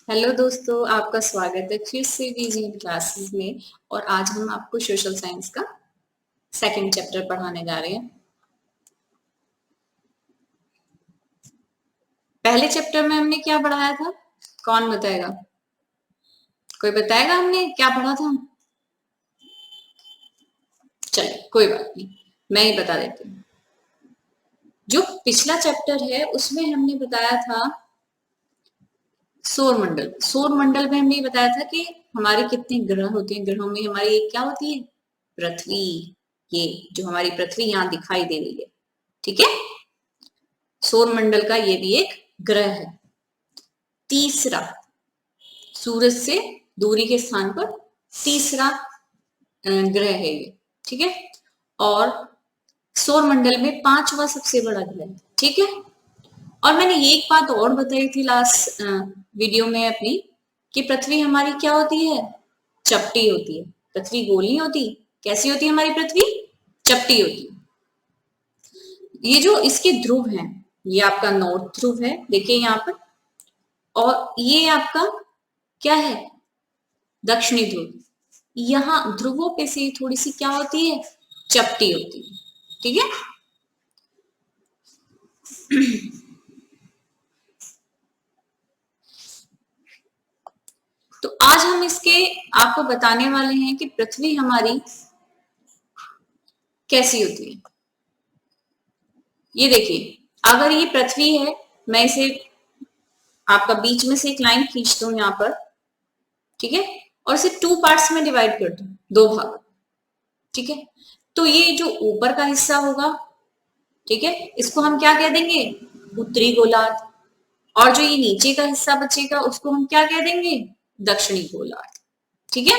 Hello दोस्तों, आपका स्वागत है फिर से वीजी क्लासेस में। और आज हम आपको सोशल साइंस का सेकंड चैप्टर पढ़ाने जा रहे हैं। पहले चैप्टर में हमने क्या पढ़ाया था? कौन बताएगा? कोई बताएगा हमने क्या पढ़ा था? चलिए कोई बात नहीं, मैं ही बता देती हूँ। जो पिछला चैप्टर है उसमें हमने बताया था सौर मंडल। सौर मंडल में हमने बताया था कि हमारे कितने ग्रह होते हैं। ग्रहों में हमारी एक क्या होती है? पृथ्वी। ये जो हमारी पृथ्वी यहाँ दिखाई दे रही है, ठीक है। सौर मंडल का ये भी एक ग्रह है। तीसरा, सूरज से दूरी के स्थान पर तीसरा ग्रह है ये, ठीक है। और सौर मंडल में पांचवा सबसे बड़ा ग्रह है, ठीक है। और मैंने ये एक बात और बताई थी लास्ट वीडियो में अपनी, कि पृथ्वी हमारी क्या होती है? चपटी होती है। पृथ्वी गोल नहीं होती। कैसी होती है हमारी पृथ्वी? चपटी होती है। ये जो इसके ध्रुव हैं, ये आपका नॉर्थ ध्रुव है, देखिए यहाँ पर। और ये आपका क्या है? दक्षिणी ध्रुव। यहाँ ध्रुवों पे से थोड़ी सी क्या होती है? चपटी होती है, ठीक है। तो आज हम इसके आपको बताने वाले हैं कि पृथ्वी हमारी कैसी होती है। ये देखिए, अगर ये पृथ्वी है, मैं इसे आपका बीच में से एक लाइन खींचता हूं यहाँ पर, ठीक है। और इसे टू पार्ट्स में डिवाइड कर दूं, दो भाग, ठीक है। तो ये जो ऊपर का हिस्सा होगा, ठीक है, इसको हम क्या कह देंगे? उत्तरी गोलार्ध। और जो ये नीचे का हिस्सा बचेगा उसको हम क्या कह देंगे? दक्षिणी गोलार्ध, ठीक है।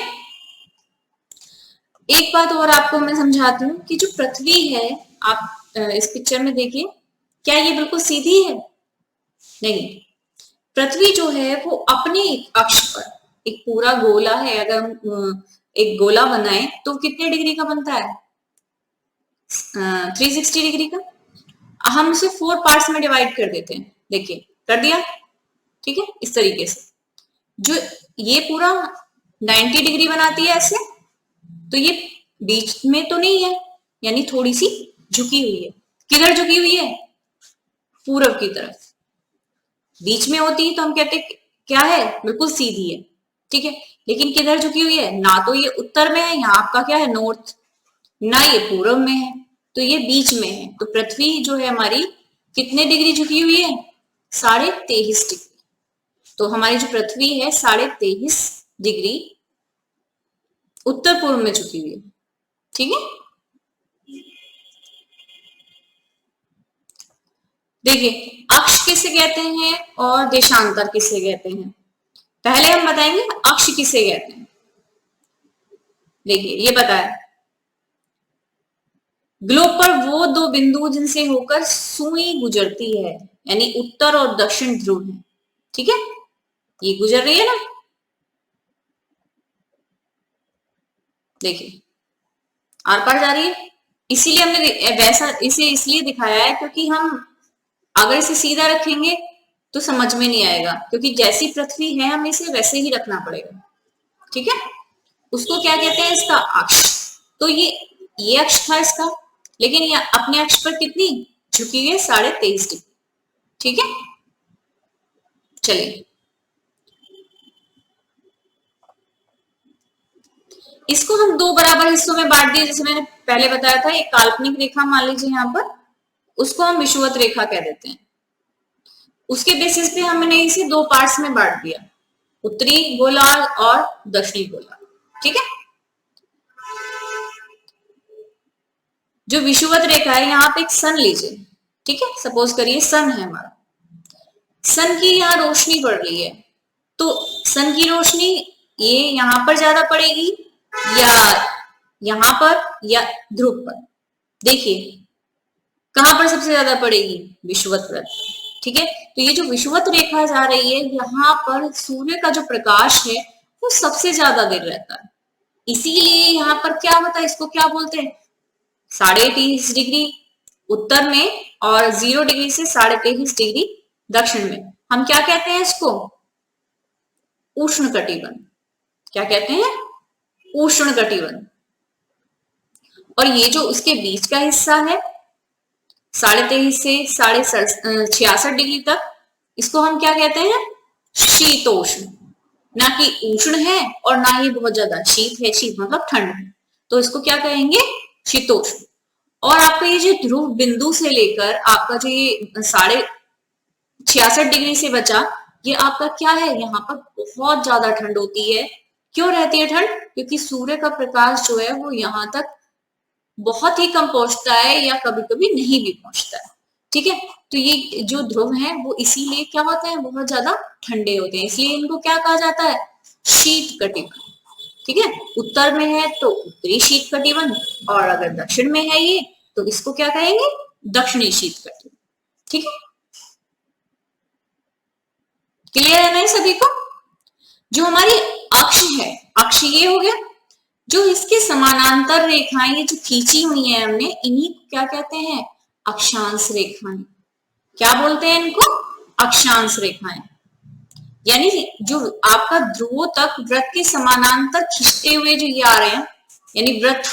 एक बात और आपको मैं समझाती हूँ कि जो पृथ्वी है, आप इस पिक्चर में देखिए, क्या ये बिल्कुल सीधी है? नहीं। पृथ्वी जो है वो अपने अक्ष पर एक पूरा गोला है। अगर हम एक गोला बनाए तो कितने डिग्री का बनता है? 360 डिग्री का। हम इसे 4 पार्ट्स में डिवाइड कर देते हैं, देखिए कर दिया, ठीक है। इस तरीके से जो ये पूरा 90 डिग्री बनाती है ऐसे, तो ये बीच में तो नहीं है, यानी थोड़ी सी झुकी हुई है। किधर झुकी हुई है? पूरब की तरफ। बीच में होती तो हम कहते क्या है? बिल्कुल सीधी है, ठीक है। लेकिन किधर झुकी हुई है? ना तो ये उत्तर में है, यहाँ आपका क्या है? नॉर्थ। ना ये पूरब में है, तो ये बीच में है। तो पृथ्वी जो है हमारी कितने डिग्री झुकी हुई है? 23.5 डिग्री। तो हमारी जो पृथ्वी है 23.5 डिग्री उत्तर पूर्व में झुकी हुई है, ठीक है। देखिए, अक्ष किसे कहते हैं और देशांतर किसे कहते हैं? पहले हम बताएंगे अक्ष किसे कहते हैं। देखिए ये बताया, ग्लोब पर वो दो बिंदु जिनसे होकर सुई गुजरती है, यानी उत्तर और दक्षिण ध्रुव है, ठीक है। ये गुजर रही है ना, देखिए आर पार जा रही है। इसीलिए हमने वैसा इसे इसलिए दिखाया है क्योंकि हम अगर इसे सीधा रखेंगे तो समझ में नहीं आएगा, क्योंकि जैसी पृथ्वी है हमें इसे वैसे ही रखना पड़ेगा, ठीक है। उसको क्या कहते हैं? इसका अक्ष। तो ये अक्ष था इसका, लेकिन ये अपने अक्ष पर कितनी झुकी हुई है? 23.5 डिग्री, ठीक है। चलिए, इसको हम दो बराबर हिस्सों में बांट दिए। जैसे मैंने पहले बताया था, एक काल्पनिक रेखा मान लीजिए यहाँ पर, उसको हम विषुवत रेखा कह देते हैं। उसके बेसिस पे हमने इसे दो पार्ट्स में बांट दिया, उत्तरी गोलार्ध और दक्षिणी गोलार्ध, ठीक है। जो विषुवत रेखा है, यहाँ पे एक सन लीजिए, ठीक है। सपोज करिए सन है हमारा, सन की यहाँ रोशनी पड़ रही है, तो सन की रोशनी ये यहाँ पर ज्यादा पड़ेगी या यहाँ पर या ध्रुव पर? देखिए कहां पर सबसे ज्यादा पड़ेगी? विषुवत पर, ठीक है। तो ये जो विषुवत रेखा जा रही है, यहाँ पर सूर्य का जो प्रकाश है वो सबसे ज्यादा देर रहता है। इसीलिए यहाँ पर क्या होता है? इसको क्या बोलते हैं? 23.5 डिग्री उत्तर में और 0 डिग्री से 23.5 डिग्री दक्षिण में। हम क्या कहते हैं इसको? उष्ण कटिबंध। क्या कहते हैं? उष्ण कटिबंध। और ये जो उसके बीच का हिस्सा है 23.5 से 66.5 डिग्री तक, इसको हम क्या कहते हैं? शीतोष्ण। ना कि उष्ण है और ना ही बहुत ज्यादा शीत है, शीत मतलब ठंड है, तो इसको क्या कहेंगे? शीतोष्ण। और आपका ये जो ध्रुव बिंदु से लेकर आपका जो ये 66.5 डिग्री से बचा, ये आपका क्या है? यहाँ पर बहुत ज्यादा ठंड होती है। क्यों रहती है ठंड? क्योंकि सूर्य का प्रकाश जो है वो यहाँ तक बहुत ही कम पहुंचता है या कभी कभी नहीं भी पहुंचता है। ठीक है, तो ये जो ध्रुव है वो इसीलिए क्या होते हैं? बहुत ज्यादा ठंडे होते हैं, इसलिए इनको क्या कहा जाता है? शीत कटिबंध। ठीक है, उत्तर में है तो उत्तरी शीत कटिबंध, और अगर दक्षिण में है ये तो इसको क्या कहेंगे? दक्षिणी शीत कटिबंध। ठीक है, क्लियर है ना सभी को? जो हमारी अक्ष है, अक्ष ये हो गया। जो इसके समानांतर रेखाएं ये जो खींची हुई है हमने, इन्हीं को क्या कहते हैं? अक्षांश रेखाएं। क्या बोलते हैं इनको? अक्षांश रेखाएं। यानी जो आपका ध्रुवों तक वृत्त के समानांतर खींचते हुए जो ये आ रहे हैं, यानी वृत्त,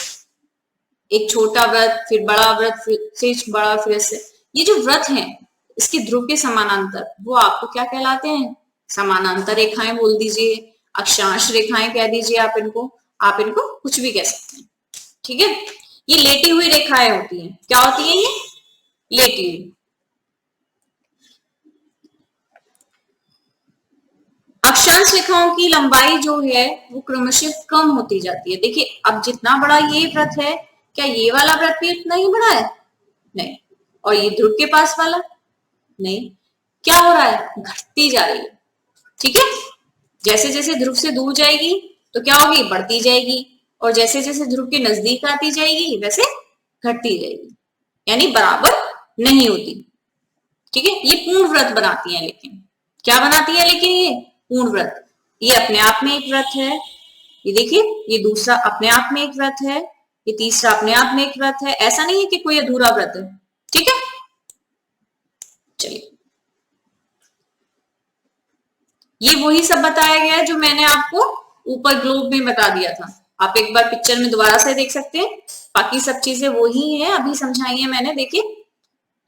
एक छोटा वृत्त, फिर बड़ा वृत्त, फिर बड़ा, फिर से ये जो वृत्त है इसके ध्रुव के समानांतर, वो आपको क्या कहलाते हैं? समानांतर रेखाएं बोल दीजिए, अक्षांश रेखाएं कह दीजिए आप इनको कुछ भी कह सकते हैं। ठीक है, ये लेटी हुई रेखाएं होती हैं। क्या होती है ये? लेटी हुई। अक्षांश रेखाओं की लंबाई जो है वो क्रमशः कम होती जाती है। देखिए, अब जितना बड़ा ये वृत्त है, क्या ये वाला वृत्त भी उतना ही बड़ा है? नहीं। और ये ध्रुव के पास वाला? नहीं। क्या हो रहा है? घटती जा रही है। ठीक है, जैसे जैसे ध्रुव से दूर जाएगी तो क्या होगी? बढ़ती जाएगी, और जैसे जैसे ध्रुव के नजदीक आती जाएगी वैसे घटती जाएगी, यानी बराबर नहीं होती। ठीक है, ये पूर्ण व्रत बनाती है, लेकिन क्या बनाती है? लेकिन ये पूर्ण व्रत। ये अपने आप में एक व्रत है, ये देखिए, ये दूसरा अपने आप में एक व्रत है, ये तीसरा अपने आप में एक व्रत है। ऐसा नहीं है कि कोई अधूरा व्रत है। ठीक है, चलिए, ये वही सब बताया गया है जो मैंने आपको ऊपर ग्लोब में बता दिया था। आप एक बार पिक्चर में दोबारा से देख सकते हैं, बाकी सब चीजें वही है, अभी समझाई है मैंने। देखिए,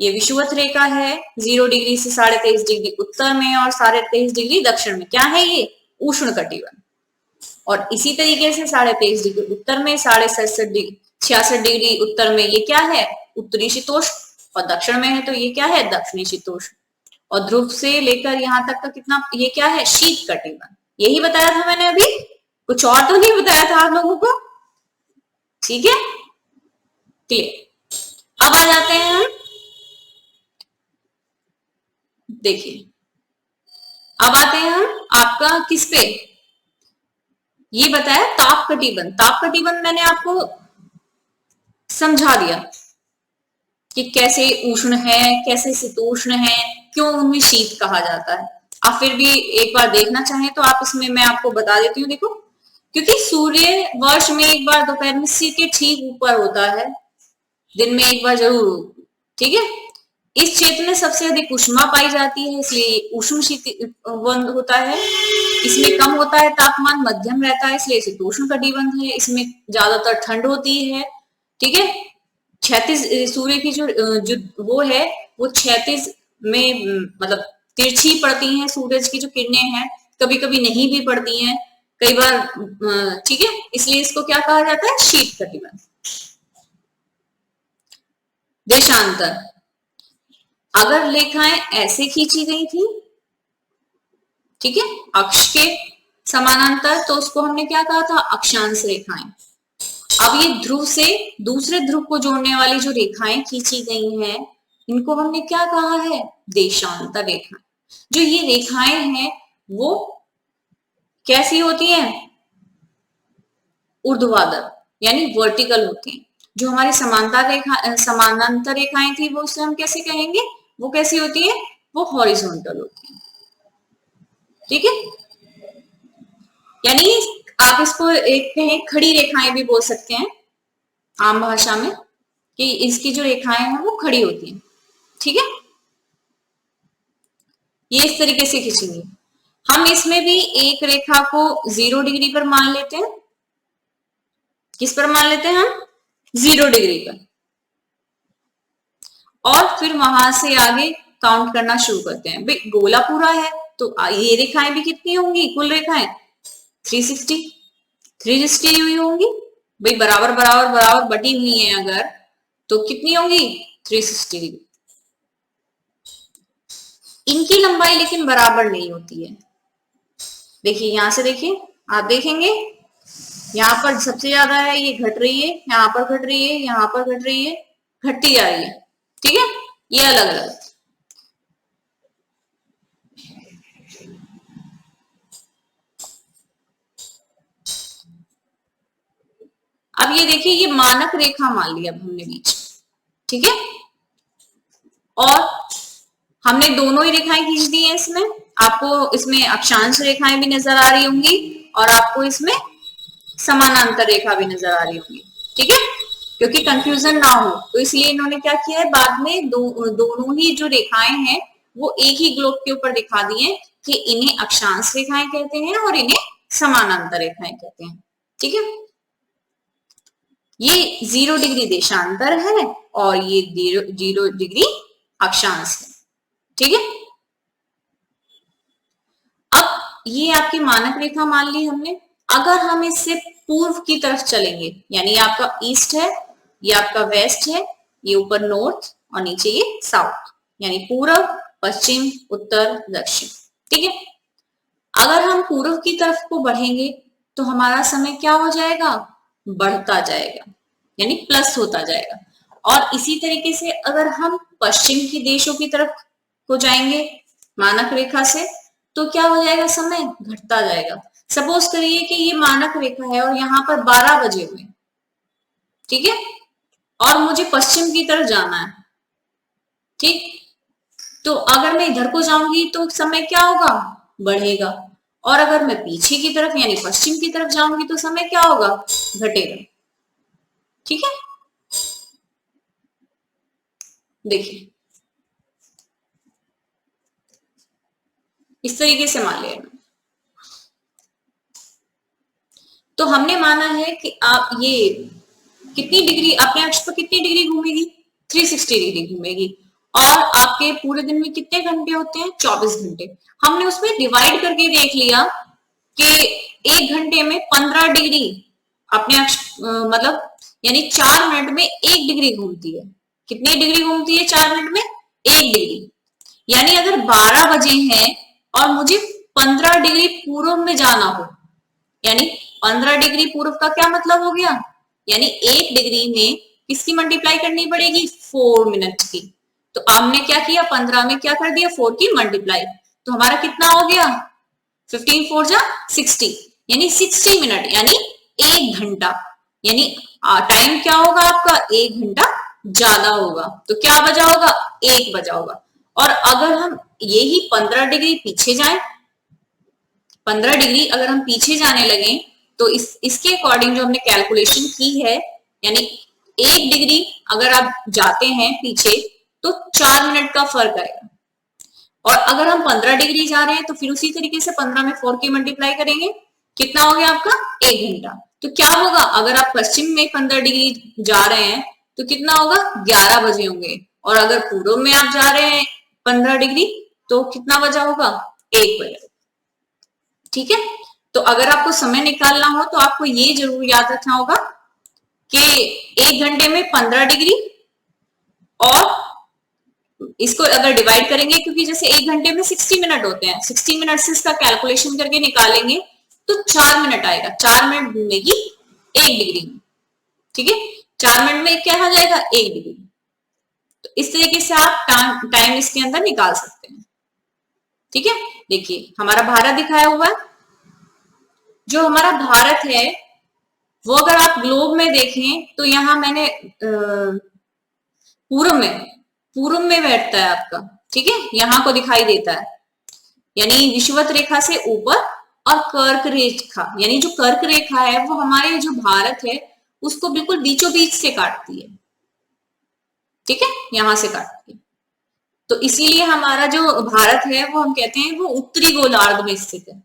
ये विषुवत रेखा है 0 डिग्री से 23.5 डिग्री उत्तर में और 23.5 डिग्री दक्षिण में। क्या है ये? उष्ण कटिबंध। और इसी तरीके से 23.5 डिग्री उत्तर में, 66 डिग्री उत्तर में ये क्या है? उत्तरी शीतोष्ण, और दक्षिण में है तो ये क्या है? दक्षिणी शीतोष्ण। और ध्रुव से लेकर यहाँ तक का कितना, ये क्या है? शीत कटिबंध। यही बताया था मैंने अभी, कुछ और तो नहीं बताया था आप लोगों को। ठीक है, क्लियर। अब आ जाते हैं हम, देखिए, अब आते हैं हम आपका किस पे? ये बताया ताप कटिबंध। ताप कटिबंध मैंने आपको समझा दिया कि कैसे उष्ण है, कैसे शीतोष्ण है, क्यों उनमें शीत कहा जाता है। आप फिर भी एक बार देखना चाहें तो आप इसमें मैं आपको बता देती हूँ। देखो, क्योंकि सूर्य वर्ष में एक बार दोपहर में सिर के ठीक ऊपर होता है, दिन में एक बार जरूर। ठीक है, इस क्षेत्र में सबसे अधिक उष्मा पाई जाती है, इसलिए उष्ण शीतबंध होता है। इसमें कम होता है तापमान, मध्यम रहता है, इसलिए शीतोष्ण कटिबंध है। इसमें ज्यादातर ठंड होती है। ठीक है, क्षैतिज सूर्य की जो वो है वो क्षैतिज में, मतलब तिरछी पड़ती हैं सूरज की जो किरणें हैं, कभी कभी नहीं भी पड़ती हैं, कई बार। ठीक है, इसलिए इसको क्या कहा जाता है? शीत कटिबंध। देशांतर, अगर रेखाएं ऐसे खींची गई थी, ठीक है, अक्ष के समानांतर, तो उसको हमने क्या कहा था? अक्षांश रेखाएं। अब ये ध्रुव से दूसरे ध्रुव को जोड़ने वाली जो रेखाएं खींची गई हैं, इनको हमने क्या कहा है? देशांतर रेखाएं। जो ये रेखाएं हैं वो कैसी होती हैं? ऊर्ध्वाधर यानी वर्टिकल होती हैं। जो हमारी समानांतर रेखाएं थी वो उसे हम कैसे कहेंगे? वो कैसी होती है? वो हॉरिजॉन्टल होती है। ठीक है, यानी आप इसको एक कहें खड़ी रेखाएं भी बोल सकते हैं आम भाषा में, कि इसकी जो रेखाएं हैं वो खड़ी होती हैं। ठीक है, ये इस तरीके से खींचेंगे। हम इसमें भी एक रेखा को 0 डिग्री पर मान लेते हैं। किस पर मान लेते हैं हम? 0 डिग्री पर। और फिर वहां से आगे काउंट करना शुरू करते हैं। भाई गोला पूरा है तो ये रेखाएं भी कितनी होंगी? कुल रेखाएं 360 हुई होंगी। भाई बराबर बराबर बराबर बटी हुई है अगर, तो कितनी होंगी? 360 डिग्री। इनकी लंबाई लेकिन बराबर नहीं होती है। देखिए यहां से देखिए, आप देखेंगे यहाँ पर सबसे ज्यादा है, ये घट रही है, यहाँ पर घट रही है, यहाँ पर घट रही है, घटती जा रही है। ठीक है, ये अलग अलग। अब ये देखिए, ये मानक रेखा मान लिया अब हमने बीच। ठीक है, और हमने दोनों ही रेखाएं खींच दी हैं इसमें। आपको इसमें अक्षांश रेखाएं भी नजर आ रही होंगी और आपको इसमें समानांतर रेखा भी नजर आ रही होंगी। ठीक है, क्योंकि कंफ्यूजन ना हो तो इसलिए इन्होंने क्या किया है, बाद में दोनों ही जो रेखाएं हैं वो एक ही ग्लोब के ऊपर दिखा दिए कि इन्हें अक्षांश रेखाएं कहते हैं और इन्हें समानांतर रेखाएं कहते हैं। ठीक है, ये 0 डिग्री देशांतर है और ये 0 डिग्री अक्षांश है। ठीक है, अब ये आपकी मानक रेखा मान ली हमने। अगर हम इससे पूर्व की तरफ चलेंगे, यानी आपका ईस्ट है, ये आपका वेस्ट है, ये ऊपर नॉर्थ और नीचे ये साउथ, यानी पूर्व पश्चिम उत्तर दक्षिण। ठीक है, अगर हम पूर्व की तरफ को बढ़ेंगे तो हमारा समय क्या हो जाएगा? बढ़ता जाएगा, यानी प्लस होता जाएगा। और इसी तरीके से अगर हम पश्चिम के देशों की तरफ को जाएंगे मानक रेखा से, तो क्या हो जाएगा? समय घटता जाएगा। सपोज करिए कि ये मानक रेखा है और यहाँ पर 12 बजे हुए। ठीक है, और मुझे पश्चिम की तरफ जाना है। ठीक, तो अगर मैं इधर को जाऊंगी तो समय क्या होगा? बढ़ेगा। और अगर मैं पीछे की तरफ यानी पश्चिम की तरफ जाऊंगी तो समय क्या होगा? घटेगा। ठीक है, देखिए इस तरीके से मान लिया। तो हमने माना है कि आप ये कितनी डिग्री अपने अक्ष पर कितनी डिग्री घूमेगी? 360 डिग्री घूमेगी। और आपके पूरे दिन में कितने घंटे होते हैं? 24 घंटे। हमने उसमें डिवाइड करके देख लिया कि 1 घंटे में 15 डिग्री अपने अक्ष मतलब यानी 4 मिनट में 1 डिग्री घूमती है। कितनी डिग्री घूमती है 4 मिनट में? 1 डिग्री। यानी अगर 12 बजे हैं और मुझे 15 डिग्री पूर्व में जाना हो, यानी 15 डिग्री पूर्व का क्या मतलब हो गया? यानी 1 डिग्री में किसकी मल्टीप्लाई करनी पड़ेगी? 4 मिनट की। तो हमने क्या किया? 15 में क्या कर दिया? 4 की मल्टीप्लाई। तो हमारा कितना हो गया? 15 4 जा 60, यानी 60 मिनट, यानी 1 घंटा। यानी टाइम क्या होगा आपका? 1 घंटा ज्यादा होगा। तो क्या बजा होगा? 1 बजा होगा। और अगर हम यही 15 डिग्री पीछे जाएं, 15 डिग्री अगर हम पीछे जाने लगे तो इसके अकॉर्डिंग जो हमने कैलकुलेशन की है, यानी 1 डिग्री अगर आप जाते हैं पीछे तो 4 मिनट का फर्क आएगा। और अगर हम 15 डिग्री जा रहे हैं तो फिर उसी तरीके से 15 में 4 की मल्टीप्लाई करेंगे, कितना हो गया आपका? 1 घंटा। तो क्या होगा? अगर आप पश्चिम में 15 डिग्री जा रहे हैं तो कितना होगा? 11 बजे होंगे। और अगर पूर्व में आप जा रहे हैं 15 डिग्री तो कितना बजा होगा? 1 बजे। ठीक है, तो अगर आपको समय निकालना हो तो आपको ये जरूर याद रखना होगा कि 1 घंटे में 15 डिग्री, और इसको अगर डिवाइड करेंगे, क्योंकि जैसे 1 घंटे में 60 मिनट होते हैं, 60 मिनट से इसका कैलकुलेशन करके निकालेंगे तो 4 मिनट आएगा। 4 मिनट घूमेगी 1 डिग्री में। ठीक है, 4 मिनट में क्या आ जाएगा? 1 डिग्री। तो इस तरीके से आप टाइम इसके अंदर निकाल सकते हैं। ठीक है, देखिए हमारा भारत दिखाया हुआ है। जो हमारा भारत है वो अगर आप ग्लोब में देखें तो यहां मैंने पूर्व में बैठता है आपका। ठीक है, यहां को दिखाई देता है, यानी विषुवत रेखा से ऊपर, और कर्क रेखा यानी जो कर्क रेखा है वो हमारे जो भारत है उसको बिल्कुल बीचों बीच से काटती है। ठीक है, यहां से काटती है। तो इसीलिए हमारा जो भारत है वो हम कहते हैं वो उत्तरी गोलार्ध में स्थित है,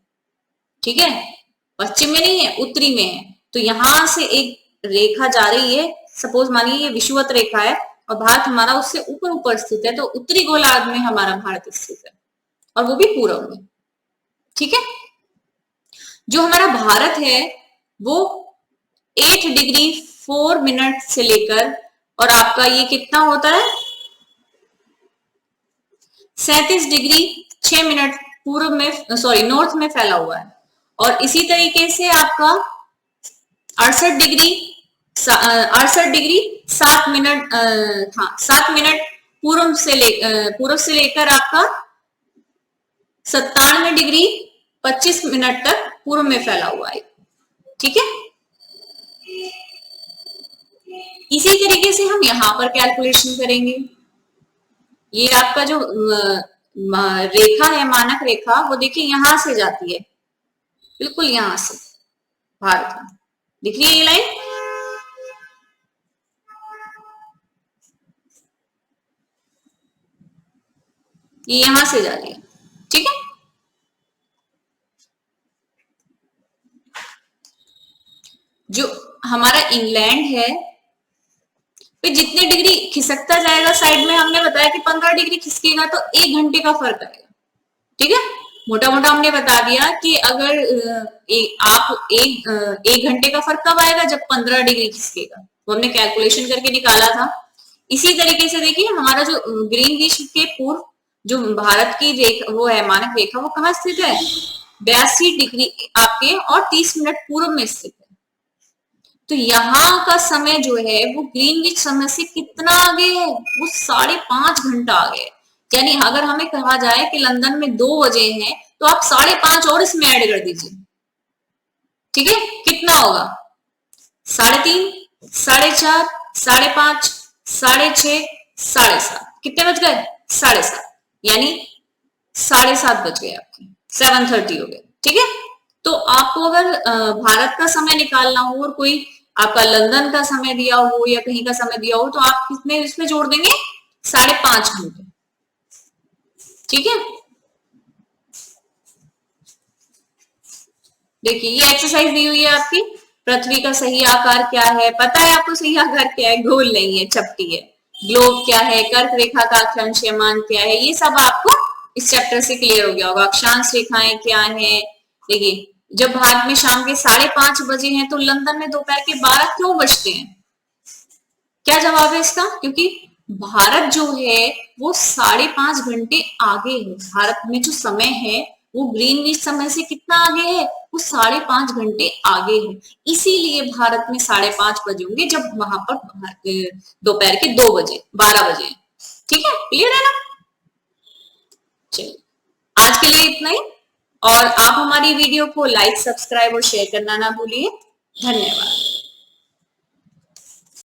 ठीक है, पश्चिम में नहीं है, उत्तरी में है। तो यहां से एक रेखा जा रही है, सपोज मानिए ये विषुवत रेखा है और भारत हमारा उससे ऊपर ऊपर स्थित है, तो उत्तरी गोलार्ध में हमारा भारत स्थित है और वो भी पूर्व में, ठीक है। जो हमारा भारत है वो 8 डिग्री 4 मिनट से लेकर और आपका ये कितना होता है 37 डिग्री 6 मिनट पूर्व में, सॉरी नॉर्थ में फैला हुआ है। और इसी तरीके से आपका 68 डिग्री 7 मिनट, हाँ 7 मिनट पूर्व से लेकर आपका 97 डिग्री 25 मिनट तक पूर्व में फैला हुआ है, ठीक है। इसी तरीके से हम यहां पर कैलकुलेशन करेंगे। ये आपका जो रेखा है मानक रेखा, वो देखिए यहां से जाती है, बिल्कुल यहां से भारत में दिख रही है ये लाइन, ये यहां से जा रही है, ठीक है। जो हमारा इंग्लैंड है तो जितने डिग्री खिसकता जाएगा साइड में, हमने बताया कि 15 डिग्री खिसकेगा तो 1 घंटे का फर्क आएगा, ठीक है। मोटा मोटा हमने बता दिया कि अगर आप एक घंटे का फर्क कब आएगा, जब 15 डिग्री खिसकेगा, वो हमने कैलकुलेशन करके निकाला था। इसी तरीके से देखिए हमारा जो ग्रीनविच के पूर्व जो भारत की रेखा वो है मानक रेखा, वो कहाँ स्थित है 82 डिग्री आपके और 30 मिनट पूर्व में स्थित है। तो यहाँ का समय जो है वो ग्रीनविच समय से कितना आगे है, वो 5.5 घंटा आगे है। यानी अगर हमें कहा जाए कि लंदन में 2 बजे हैं तो आप 5.5 और इसमें ऐड कर दीजिए, ठीक है, कितना होगा 3.5, 4.5, 5.5, 6.5, 7.5, कितने बज गए 7.5, यानी 7.5 बज गए आपके, 7:30 हो गए, ठीक है। तो आपको अगर भारत का समय निकालना हो और कोई आपका लंदन का समय दिया हो या कहीं का समय दिया हो, तो आप कितने इसमें जोड़ देंगे 5.5 घंटे, ठीक है। देखिए ये एक्सरसाइज दी हुई है आपकी, पृथ्वी का सही आकार क्या है, पता है आपको सही आकार क्या है, गोल नहीं है चपटी है, ग्लोब क्या है, कर्क रेखा का अक्षांश मान क्या है, ये सब आपको इस चैप्टर से क्लियर हो गया होगा। अक्षांश रेखाएं क्या है, देखिए जब भारत में शाम के 5:30 बजे हैं तो लंदन में दोपहर के 12 क्यों बजते हैं, क्या जवाब है इसका, क्योंकि भारत जो है वो 5.5 घंटे आगे है। भारत में जो समय है वो ग्रीनविच समय से कितना आगे है, वो 5.5 घंटे आगे है। इसीलिए भारत में 5:30 बजे होंगे जब वहां पर दोपहर के 2 बजे 12 बजे, ठीक है, क्लियर है ना। चलिए आज के लिए इतना ही, और आप हमारी वीडियो को लाइक सब्सक्राइब और शेयर करना ना भूलिए। धन्यवाद।